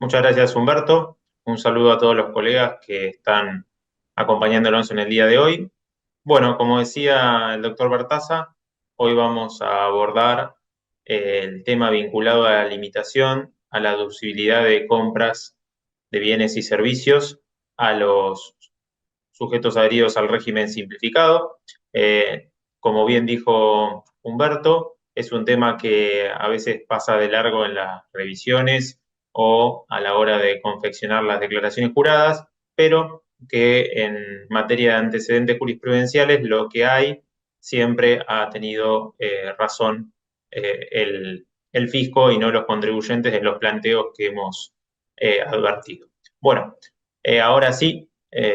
Muchas gracias, Humberto. Un saludo a todos los colegas que están acompañándonos en el día de hoy. Bueno, como decía el doctor Bertaza, hoy vamos a abordar el tema vinculado a la limitación, a la deducibilidad de compras de bienes y servicios a los sujetos adheridos al régimen simplificado. Como bien dijo Humberto, es un tema que a veces pasa de largo en las revisiones o a la hora de confeccionar las declaraciones juradas, pero que en materia de antecedentes jurisprudenciales lo que hay siempre ha tenido razón el fisco y no los contribuyentes en los planteos que hemos advertido. Bueno, ahora sí,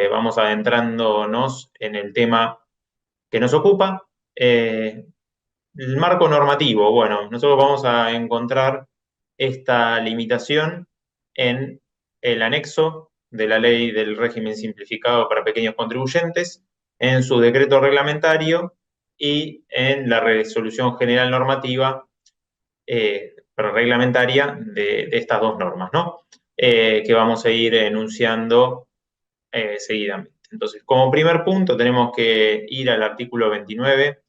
vamos adentrándonos en el tema que nos ocupa. El marco normativo. Bueno, nosotros vamos a encontrar esta limitación en el anexo de la ley del régimen simplificado para pequeños contribuyentes, en su decreto reglamentario y en la resolución general normativa reglamentaria de estas dos normas, ¿no? Que vamos a ir enunciando seguidamente. Entonces, como primer punto, tenemos que ir al artículo 29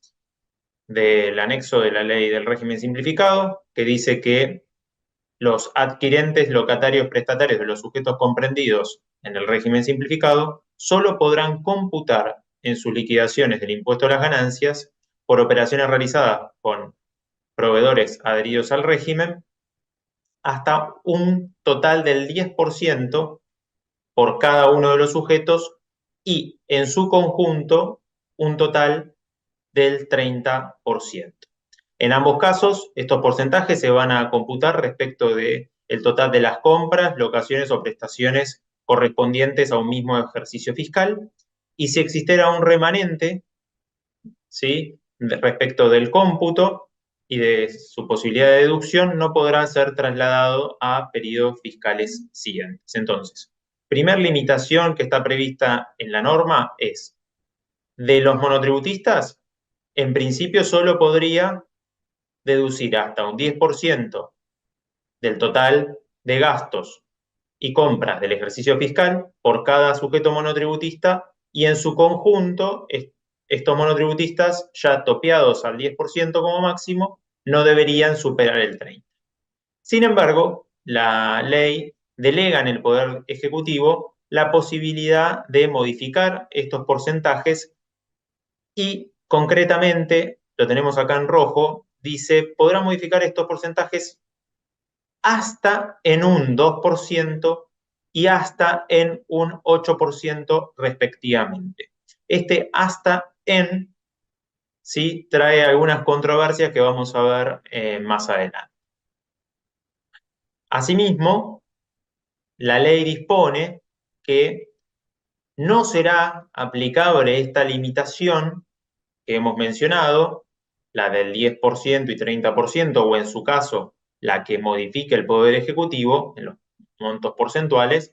del anexo de la ley del régimen simplificado, que dice que los adquirentes, locatarios, prestatarios de los sujetos comprendidos en el régimen simplificado solo podrán computar en sus liquidaciones del impuesto a las ganancias por operaciones realizadas con proveedores adheridos al régimen hasta un total del 10% por cada uno de los sujetos y en su conjunto un total del 30%. En ambos casos, estos porcentajes se van a computar respecto del total de las compras, locaciones o prestaciones correspondientes a un mismo ejercicio fiscal, y si existiera un remanente, ¿sí?, respecto del cómputo y de su posibilidad de deducción, no podrá ser trasladado a periodos fiscales siguientes. Entonces, primer limitación que está prevista en la norma es, de los monotributistas, en principio solo podría deducir hasta un 10% del total de gastos y compras del ejercicio fiscal por cada sujeto monotributista y en su conjunto estos monotributistas ya topeados al 10% como máximo no deberían superar el 30%. Sin embargo, la ley delega en el Poder Ejecutivo la posibilidad de modificar estos porcentajes y concretamente, lo tenemos acá en rojo, dice, podrá modificar estos porcentajes hasta en un 2% y hasta en un 8% respectivamente. Este hasta en sí trae algunas controversias que vamos a ver más adelante. Asimismo, la ley dispone que no será aplicable esta limitación que hemos mencionado, la del 10% y 30%, o en su caso, la que modifique el Poder Ejecutivo, en los montos porcentuales,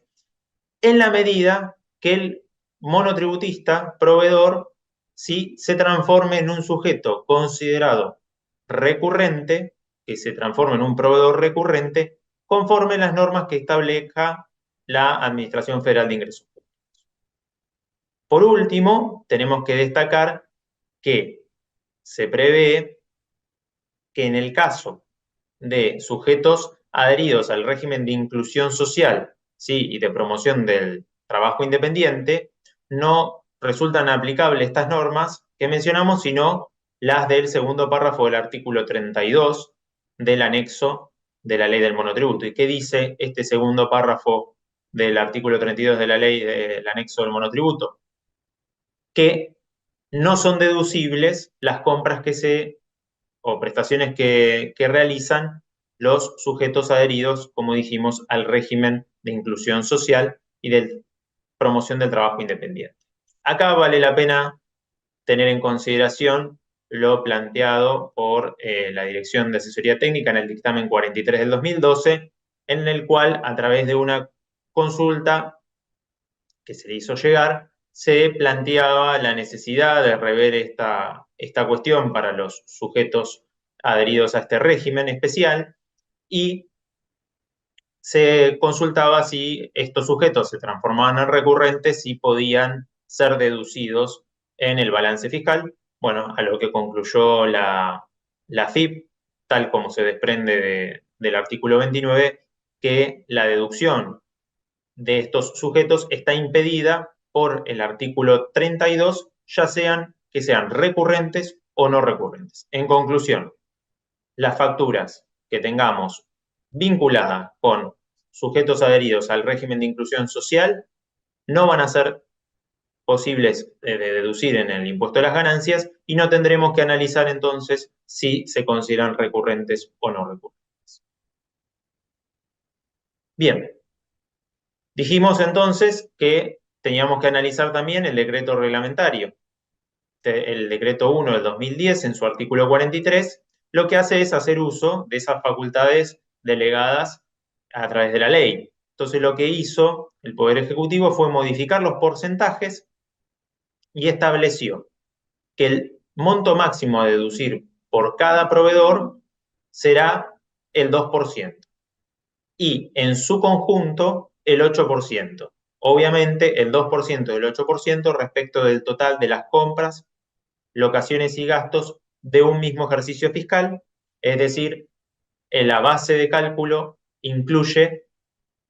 en la medida que el monotributista, proveedor, sí se transforme en un sujeto considerado recurrente, que se transforme en un proveedor recurrente, conforme las normas que establezca la Administración Federal de Ingresos. Por último, tenemos que destacar que se prevé que en el caso de sujetos adheridos al régimen de inclusión social, ¿sí?, y de promoción del trabajo independiente, no resultan aplicables estas normas que mencionamos, sino las del segundo párrafo del artículo 32 del anexo de la ley del monotributo. ¿Y qué dice este segundo párrafo del artículo 32 de la ley del anexo del monotributo? Que no son deducibles las compras o prestaciones que realizan los sujetos adheridos, como dijimos, al régimen de inclusión social y de promoción del trabajo independiente. Acá vale la pena tener en consideración lo planteado por la Dirección de Asesoría Técnica en el dictamen 43 del 2012, en el cual, a través de una consulta que se le hizo llegar, se planteaba la necesidad de rever esta cuestión para los sujetos adheridos a este régimen especial y se consultaba si estos sujetos se transformaban en recurrentes y podían ser deducidos en el balance fiscal. Bueno, a lo que concluyó la FIP, tal como se desprende del artículo 29, que la deducción de estos sujetos está impedida por el artículo 32, ya sean que sean recurrentes o no recurrentes. En conclusión, las facturas que tengamos vinculadas con sujetos adheridos al régimen de inclusión social no van a ser posibles de deducir en el impuesto de las ganancias y no tendremos que analizar entonces si se consideran recurrentes o no recurrentes. Bien, dijimos entonces que teníamos que analizar también el decreto reglamentario. El decreto 1 del 2010, en su artículo 43, lo que hace es hacer uso de esas facultades delegadas a través de la ley. Entonces, lo que hizo el Poder Ejecutivo fue modificar los porcentajes y estableció que el monto máximo a deducir por cada proveedor será el 2% y en su conjunto el 8%. Obviamente, el 2% del 8% respecto del total de las compras, locaciones y gastos de un mismo ejercicio fiscal, es decir, la base de cálculo incluye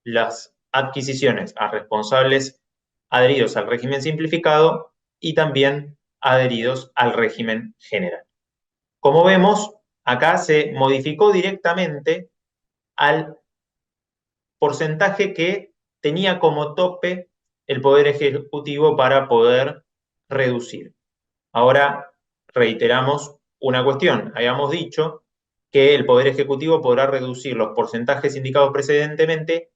las adquisiciones a responsables adheridos al régimen simplificado y también adheridos al régimen general. Como vemos, acá se modificó directamente al porcentaje que tenía como tope el Poder Ejecutivo para poder reducir. Ahora reiteramos una cuestión. Habíamos dicho que el Poder Ejecutivo podrá reducir los porcentajes indicados precedentemente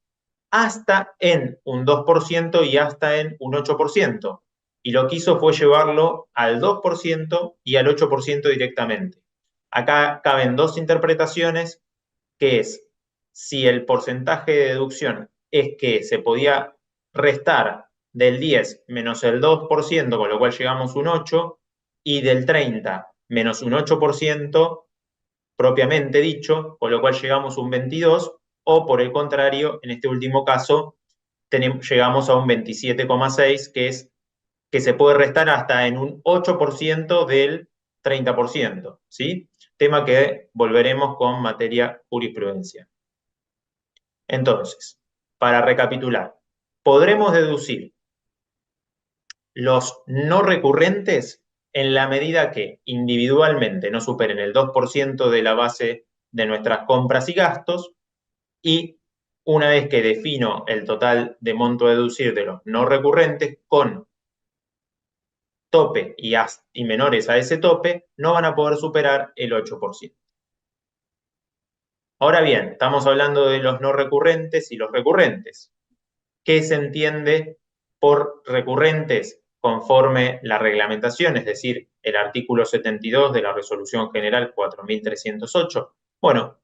hasta en un 2% y hasta en un 8%. Y lo que hizo fue llevarlo al 2% y al 8% directamente. Acá caben dos interpretaciones, que es si el porcentaje de deducción es que se podía restar del 10 menos el 2%, con lo cual llegamos a un 8%, y del 30 menos un 8%, propiamente dicho, con lo cual llegamos a un 22%, o por el contrario, en este último caso, llegamos a un 27,6%, que es que se puede restar hasta en un 8% del 30%, ¿sí? Tema que volveremos con materia jurisprudencia. Entonces, para recapitular, podremos deducir los no recurrentes en la medida que individualmente no superen el 2% de la base de nuestras compras y gastos, y una vez que defino el total de monto a deducir de los no recurrentes con tope y menores a ese tope, no van a poder superar el 8%. Ahora bien, estamos hablando de los no recurrentes y los recurrentes. ¿Qué se entiende por recurrentes conforme la reglamentación, es decir, el artículo 72 de la Resolución General 4308? Bueno,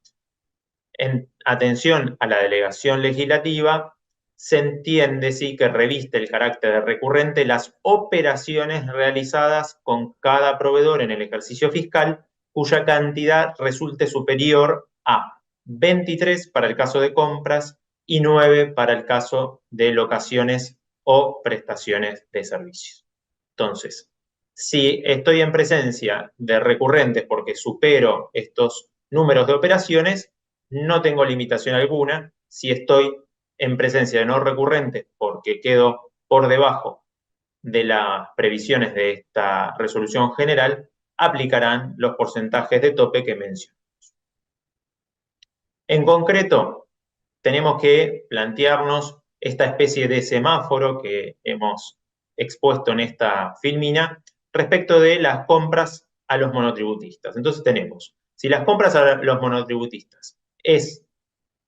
en atención a la delegación legislativa, se entiende, sí, que reviste el carácter de recurrente las operaciones realizadas con cada proveedor en el ejercicio fiscal cuya cantidad resulte superior a 23 para el caso de compras y 9 para el caso de locaciones o prestaciones de servicios. Entonces, si estoy en presencia de recurrentes porque supero estos números de operaciones, no tengo limitación alguna. Si estoy en presencia de no recurrentes porque quedo por debajo de las previsiones de esta resolución general, aplicarán los porcentajes de tope que mencionamos. En concreto, tenemos que plantearnos esta especie de semáforo que hemos expuesto en esta filmina respecto de las compras a los monotributistas. Entonces tenemos, si las compras a los monotributistas es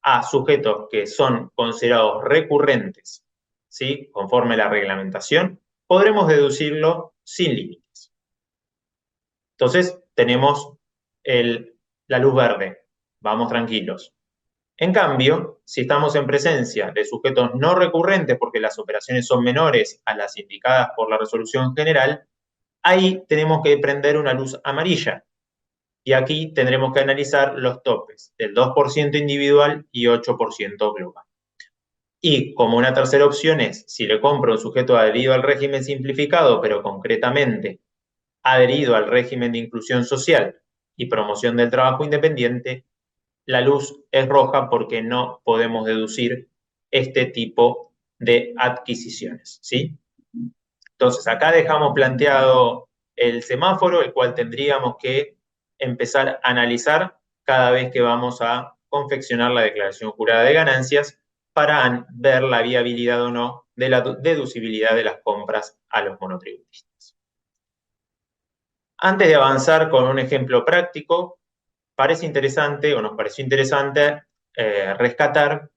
a sujetos que son considerados recurrentes, ¿sí?, conforme a la reglamentación, podremos deducirlo sin límites. Entonces, tenemos la luz verde, vamos tranquilos. En cambio, si estamos en presencia de sujetos no recurrentes porque las operaciones son menores a las indicadas por la resolución general, ahí tenemos que prender una luz amarilla. Y aquí tendremos que analizar los topes del 2% individual y 8% global. Y como una tercera opción es, si le compro un sujeto adherido al régimen simplificado, pero concretamente adherido al régimen de inclusión social y promoción del trabajo independiente, la luz es roja porque no podemos deducir este tipo de adquisiciones, ¿sí? Entonces, acá dejamos planteado el semáforo, el cual tendríamos que empezar a analizar cada vez que vamos a confeccionar la declaración jurada de ganancias para ver la viabilidad o no de la deducibilidad de las compras a los monotributistas. Antes de avanzar con un ejemplo práctico, parece interesante o nos pareció interesante rescatar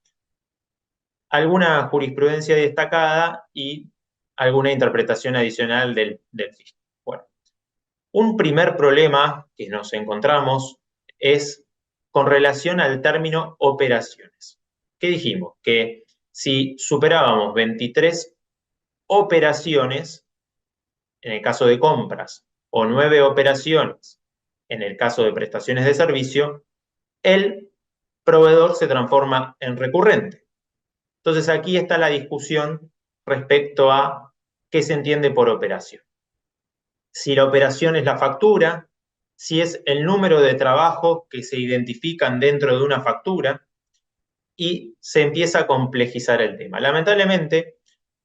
alguna jurisprudencia destacada y alguna interpretación adicional del fisco. Bueno, un primer problema que nos encontramos es con relación al término operaciones. ¿Qué dijimos? Que si superábamos 23 operaciones, en el caso de compras, o 9 operaciones, en el caso de prestaciones de servicio, el proveedor se transforma en recurrente. Entonces aquí está la discusión respecto a qué se entiende por operación. Si la operación es la factura, si es el número de trabajos que se identifican dentro de una factura, y se empieza a complejizar el tema. Lamentablemente,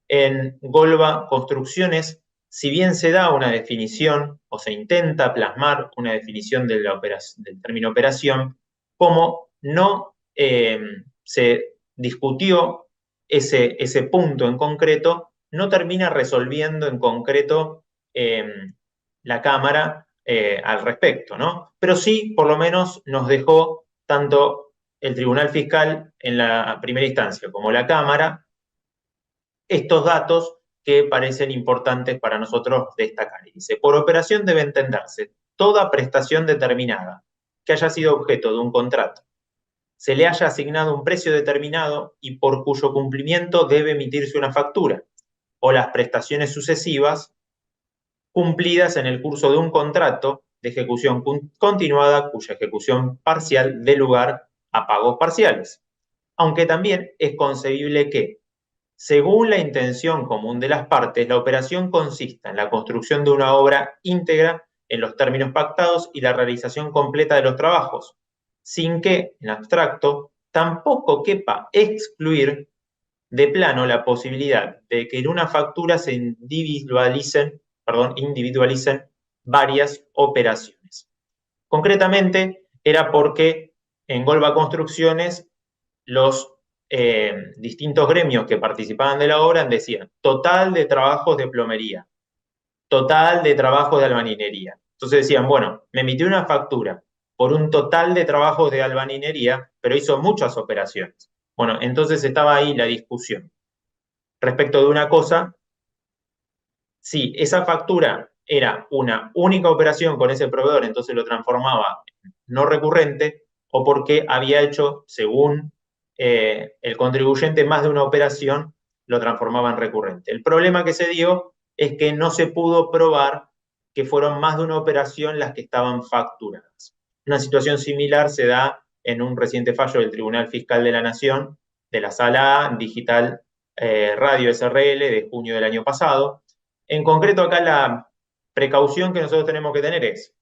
en Golba Construcciones, si bien se da una definición o se intenta plasmar una definición de del término operación, como no se discutió ese punto en concreto, no termina resolviendo en concreto la Cámara al respecto, ¿no? Pero sí, por lo menos, nos dejó tanto el Tribunal Fiscal en la primera instancia como la Cámara estos datos que parecen importantes para nosotros destacar. Y dice, por operación debe entenderse toda prestación determinada que haya sido objeto de un contrato, se le haya asignado un precio determinado y por cuyo cumplimiento debe emitirse una factura, o las prestaciones sucesivas cumplidas en el curso de un contrato de ejecución continuada cuya ejecución parcial dé lugar a pagos parciales. Aunque también es concebible que, según la intención común de las partes, la operación consista en la construcción de una obra íntegra en los términos pactados y la realización completa de los trabajos, sin que, en abstracto, tampoco quepa excluir de plano la posibilidad de que en una factura se individualicen varias operaciones. Concretamente, era porque en Golba Construcciones los distintos gremios que participaban de la obra decían total de trabajos de plomería, total de trabajos de albañilería. Entonces decían, bueno, me emitió una factura por un total de trabajos de albañilería, pero hizo muchas operaciones. Bueno, entonces estaba ahí la discusión. Respecto de una cosa, si esa factura era una única operación con ese proveedor, entonces lo transformaba en no recurrente, o porque había hecho, según el contribuyente, más de una operación, lo transformaba en recurrente. El problema que se dio es que no se pudo probar que fueron más de una operación las que estaban facturadas. Una situación similar se da en un reciente fallo del Tribunal Fiscal de la Nación, de la Sala A, Digital Radio SRL, de junio del año pasado. En concreto, acá la precaución que nosotros tenemos que tener es,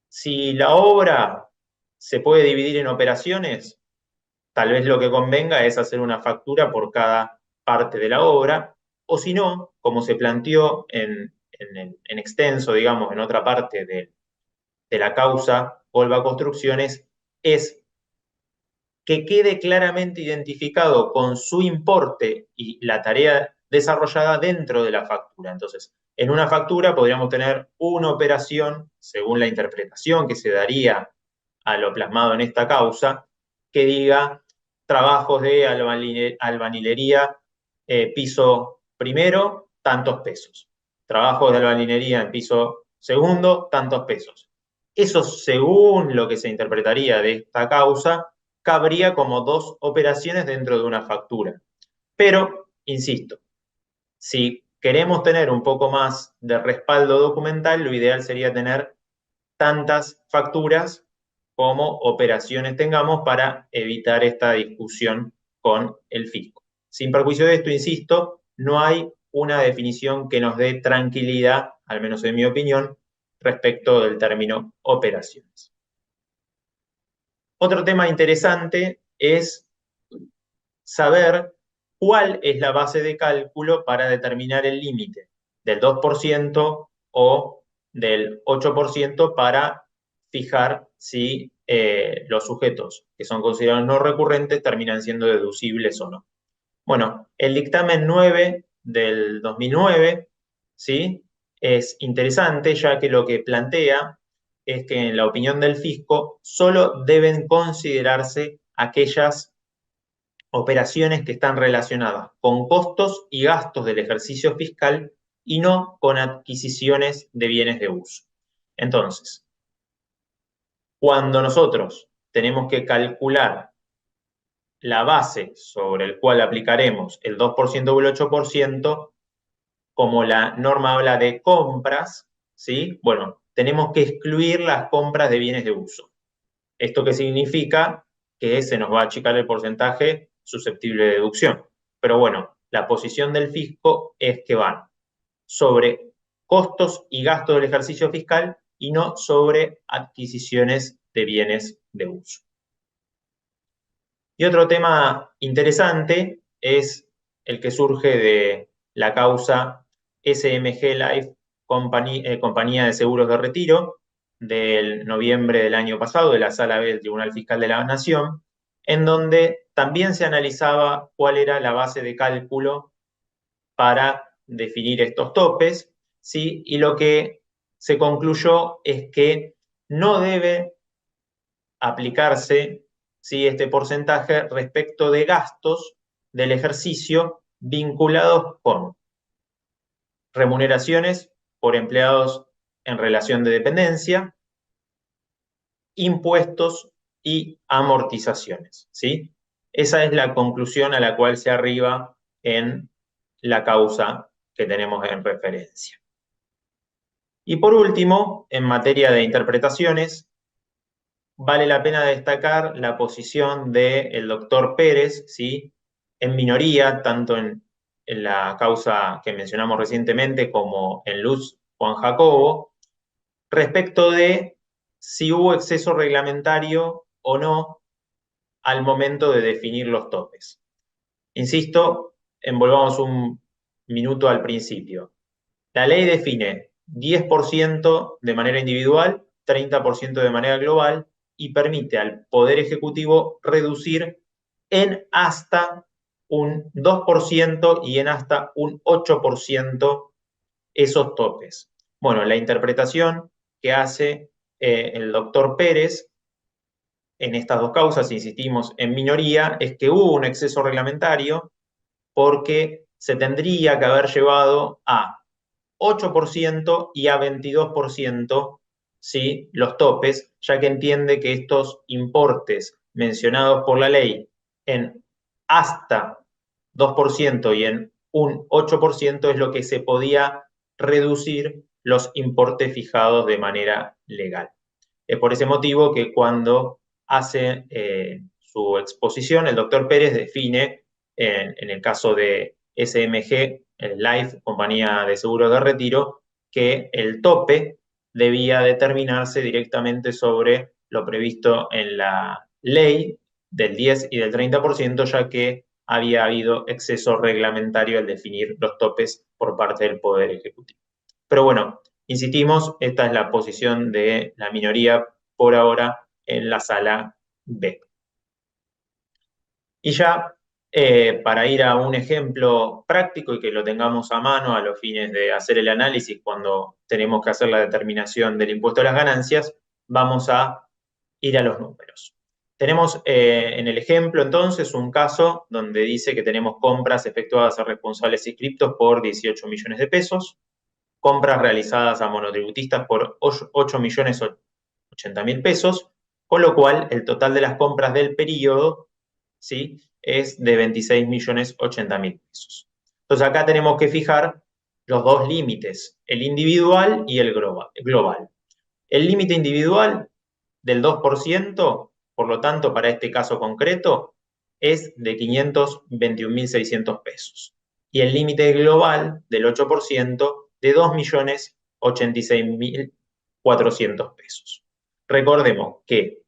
si la obra se puede dividir en operaciones, tal vez lo que convenga es hacer una factura por cada parte de la obra, o si no, como se planteó en extenso, digamos, en otra parte de la causa Golba Construcciones, es que quede claramente identificado con su importe y la tarea desarrollada dentro de la factura. Entonces, en una factura podríamos tener una operación, según la interpretación que se daría a lo plasmado en esta causa, que diga trabajos de albañilería, piso primero, tantos pesos. Trabajos de albañilería en piso segundo, tantos pesos. Eso, según lo que se interpretaría de esta causa, cabría como dos operaciones dentro de una factura. Pero, insisto, si queremos tener un poco más de respaldo documental, lo ideal sería tener tantas facturas como operaciones tengamos para evitar esta discusión con el fisco. Sin perjuicio de esto, insisto, no hay una definición que nos dé tranquilidad, al menos en mi opinión, respecto del término operaciones. Otro tema interesante es saber cuál es la base de cálculo para determinar el límite del 2% o del 8% para fijar si los sujetos que son considerados no recurrentes terminan siendo deducibles o no. Bueno, el dictamen 9 del 2009, ¿sí? Es interesante ya que lo que plantea es que en la opinión del fisco solo deben considerarse aquellas operaciones que están relacionadas con costos y gastos del ejercicio fiscal y no con adquisiciones de bienes de uso. Entonces, cuando nosotros tenemos que calcular la base sobre el cual aplicaremos el 2% o el 8%, como la norma habla de compras, ¿sí? Bueno, tenemos que excluir las compras de bienes de uso. ¿Esto qué significa? Que se nos va a achicar el porcentaje susceptible de deducción. Pero bueno, la posición del fisco es que van sobre costos y gastos del ejercicio fiscal y no sobre adquisiciones de bienes de uso. Y otro tema interesante es el que surge de la causa SMG Life, Compañía de Seguros de Retiro, del noviembre del año pasado, de la Sala B del Tribunal Fiscal de la Nación, en donde también se analizaba cuál era la base de cálculo para definir estos topes, ¿sí? Y lo que se concluyó es que no debe aplicarse, ¿sí?, este porcentaje respecto de gastos del ejercicio vinculados con remuneraciones por empleados en relación de dependencia, impuestos y amortizaciones, ¿sí? Esa es la conclusión a la cual se arriba en la causa que tenemos en referencia. Y por último, en materia de interpretaciones, vale la pena destacar la posición del doctor Pérez, ¿sí?, en minoría, tanto en la causa que mencionamos recientemente como en Luz Juan Jacobo, respecto de si hubo exceso reglamentario o no al momento de definir los topes. Insisto, envolvamos un minuto al principio. La ley define 10% de manera individual, 30% de manera global y permite al Poder Ejecutivo reducir en hasta un 2% y en hasta un 8% esos topes. Bueno, la interpretación que hace el doctor Pérez en estas dos causas, insistimos, en minoría, es que hubo un exceso reglamentario porque se tendría que haber llevado a 8% y a 22%, ¿sí?, los topes, ya que entiende que estos importes mencionados por la ley en hasta 2% y en un 8% es lo que se podía reducir los importes fijados de manera legal. Es por ese motivo que cuando hace su exposición, el doctor Pérez define, en el caso de SMG, el Life, Compañía de Seguros de Retiro, que el tope debía determinarse directamente sobre lo previsto en la ley del 10 y del 30%, ya que había habido exceso reglamentario al definir los topes por parte del Poder Ejecutivo. Pero bueno, insistimos, esta es la posición de la minoría por ahora en la sala B. Y ya para ir a un ejemplo práctico y que lo tengamos a mano a los fines de hacer el análisis cuando tenemos que hacer la determinación del impuesto a las ganancias, vamos a ir a los números. Tenemos en el ejemplo entonces un caso donde dice que tenemos compras efectuadas a responsables inscriptos por 18 millones de pesos, compras realizadas a monotributistas por 8.080.000 pesos, con lo cual el total de las compras del periodo, ¿sí?, es de 26.080.000 pesos. Entonces acá tenemos que fijar los dos límites, el individual y el global. El límite individual del 2%, por lo tanto, para este caso concreto, es de 521.600 pesos. Y el límite global del 8% de 2.086.400 pesos. Recordemos que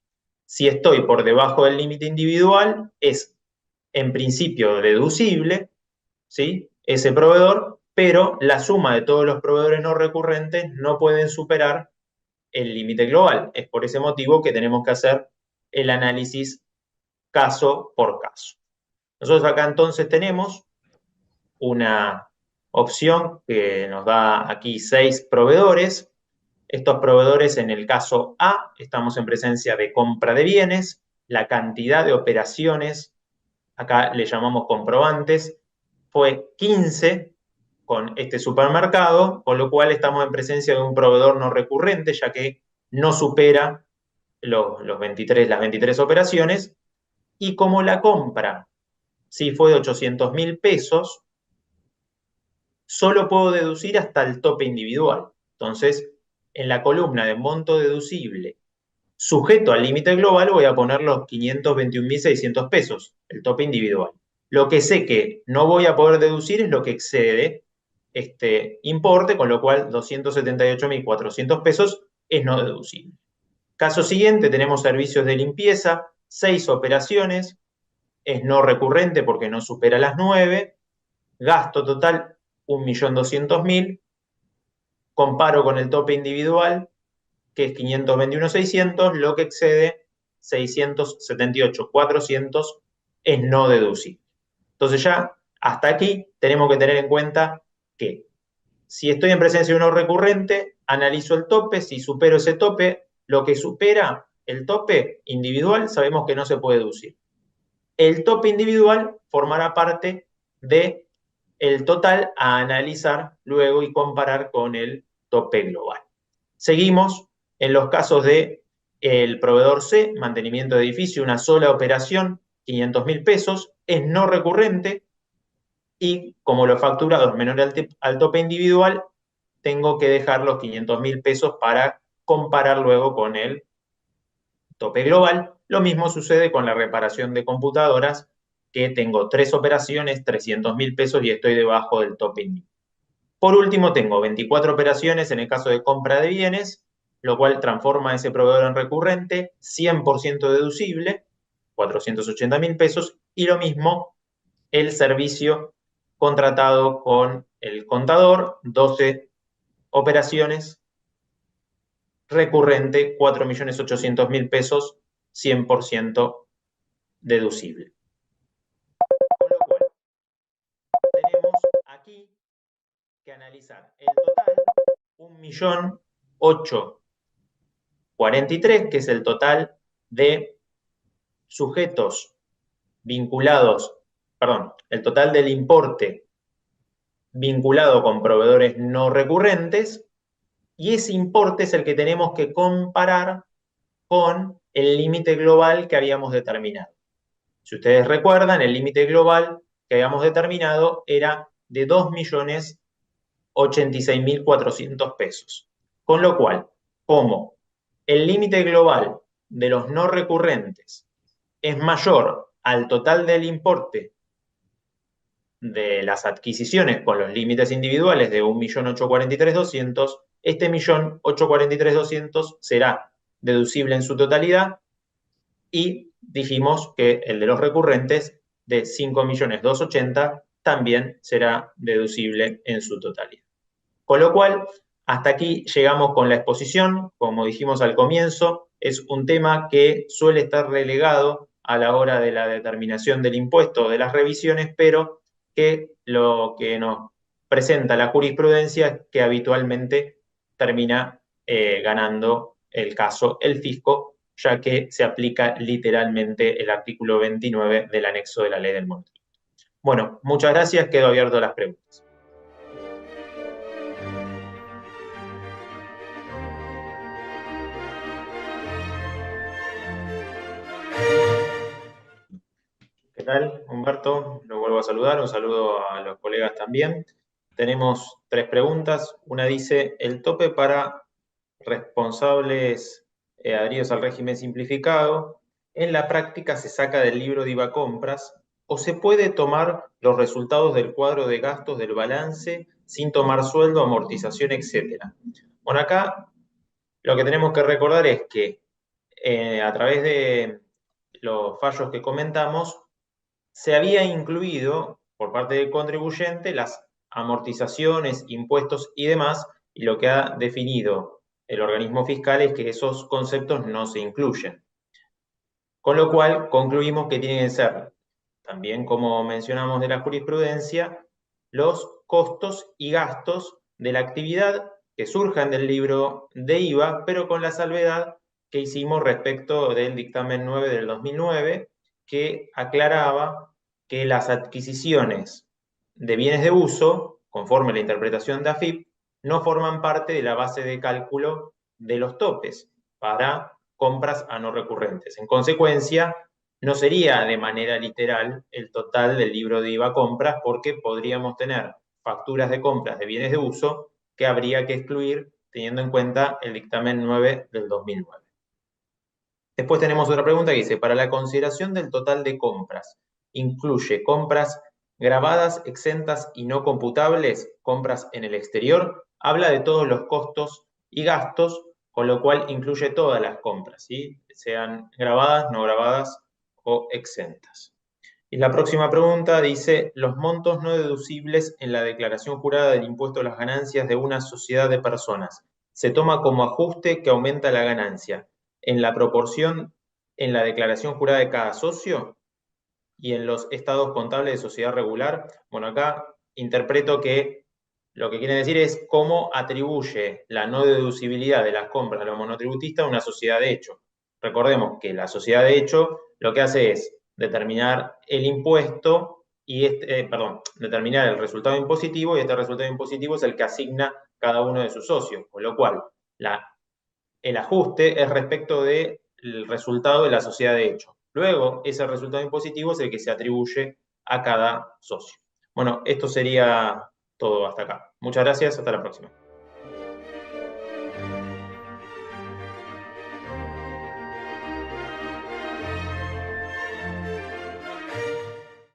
si estoy por debajo del límite individual, es en principio deducible, ¿sí?, ese proveedor, pero la suma de todos los proveedores no recurrentes no pueden superar el límite global. Es por ese motivo que tenemos que hacer el análisis caso por caso. Nosotros acá entonces tenemos una opción que nos da aquí 6 proveedores. Estos proveedores, en el caso A, estamos en presencia de compra de bienes, la cantidad de operaciones, acá le llamamos comprobantes, fue 15 con este supermercado, con lo cual estamos en presencia de un proveedor no recurrente, ya que no supera las 23 operaciones, y como la compra sí fue de 800.000 pesos, solo puedo deducir hasta el tope individual. Entonces, en la columna de monto deducible sujeto al límite global voy a poner los 521.600 pesos, el tope individual. Lo que sé que no voy a poder deducir es lo que excede este importe, con lo cual 278.400 pesos es no deducible. Caso siguiente, tenemos servicios de limpieza, 6 operaciones, es no recurrente porque no supera las 9, gasto total 1.200.000, comparo con el tope individual, que es 521.600, lo que excede 678.400 es no deducible. Entonces ya hasta aquí tenemos que tener en cuenta que si estoy en presencia de uno recurrente, analizo el tope, si supero ese tope, lo que supera el tope individual sabemos que no se puede deducir. El tope individual formará parte del total a analizar luego y comparar con el tope global. Seguimos en los casos de el proveedor C, mantenimiento de edificio, una sola operación, 500.000 pesos, es no recurrente y como lo facturado es menor al tope individual, tengo que dejar los 500.000 pesos para comparar luego con el tope global. Lo mismo sucede con la reparación de computadoras, que tengo 3 operaciones, 300.000 pesos y estoy debajo del tope individual. Por último, tengo 24 operaciones en el caso de compra de bienes, lo cual transforma a ese proveedor en recurrente, 100% deducible, 480.000 pesos, y lo mismo el servicio contratado con el contador, 12 operaciones, recurrente, 4.800.000 pesos, 100% deducible. Con lo cual, tenemos aquí que analizar el total, 1.843.000, que es el total de sujetos vinculados, perdón, el total del importe vinculado con proveedores no recurrentes, y ese importe es el que tenemos que comparar con el límite global que habíamos determinado. Si ustedes recuerdan, el límite global que habíamos determinado era de 2.086.400 pesos. Con lo cual, como el límite global de los no recurrentes es mayor al total del importe de las adquisiciones con los límites individuales de 1.843.200.000, este 1.843.200.000 será deducible en su totalidad, y dijimos que el de los recurrentes de 5.280.000 también será deducible en su totalidad. Con lo cual, hasta aquí llegamos con la exposición. Como dijimos al comienzo, es un tema que suele estar relegado a la hora de la determinación del impuesto o de las revisiones, pero que lo que nos presenta la jurisprudencia es que habitualmente termina ganando el caso el fisco, ya que se aplica literalmente el artículo 29 del anexo de la ley del monotributo. Bueno, muchas gracias, quedo abierto a las preguntas. ¿Qué tal, Humberto? Lo vuelvo a saludar, un saludo a los colegas también. Tenemos 3 preguntas. Una dice, el tope para responsables adheridos al régimen simplificado, en la práctica se saca del libro de IVA compras o se puede tomar los resultados del cuadro de gastos del balance sin tomar sueldo, amortización, etc. Bueno, acá lo que tenemos que recordar es que a través de los fallos que comentamos, se había incluido por parte del contribuyente las amortizaciones, impuestos y demás, y lo que ha definido el organismo fiscal es que esos conceptos no se incluyen. Con lo cual, concluimos que tienen que ser, también como mencionamos de la jurisprudencia, los costos y gastos de la actividad que surjan del libro de IVA, pero con la salvedad que hicimos respecto del dictamen 9 del 2009, que aclaraba que las adquisiciones de bienes de uso, conforme a la interpretación de AFIP, no forman parte de la base de cálculo de los topes para compras a no recurrentes. En consecuencia, no sería de manera literal el total del libro de IVA compras porque podríamos tener facturas de compras de bienes de uso que habría que excluir teniendo en cuenta el dictamen 9 del 2009. Después tenemos otra pregunta que dice, para la consideración del total de compras, ¿incluye compras grabadas, exentas y no computables, compras en el exterior? Habla de todos los costos y gastos, con lo cual incluye todas las compras, ¿sí? Sean grabadas, no grabadas o exentas. Y la próxima pregunta dice, los montos no deducibles en la declaración jurada del impuesto a las ganancias de una sociedad de personas. Se toma como ajuste que aumenta la ganancia en la proporción en la declaración jurada de cada socio y en los estados contables de sociedad regular. Bueno, acá interpreto que lo que quiere decir es cómo atribuye la no deducibilidad de las compras a los monotributistas a una sociedad de hecho. Recordemos que la sociedad de hecho lo que hace es determinar el impuesto y determinar el resultado impositivo, y este resultado impositivo es el que asigna cada uno de sus socios, con lo cual el ajuste es respecto del resultado de la sociedad de hecho. Luego, ese resultado impositivo es el que se atribuye a cada socio. Bueno, esto sería todo hasta acá. Muchas gracias, hasta la próxima.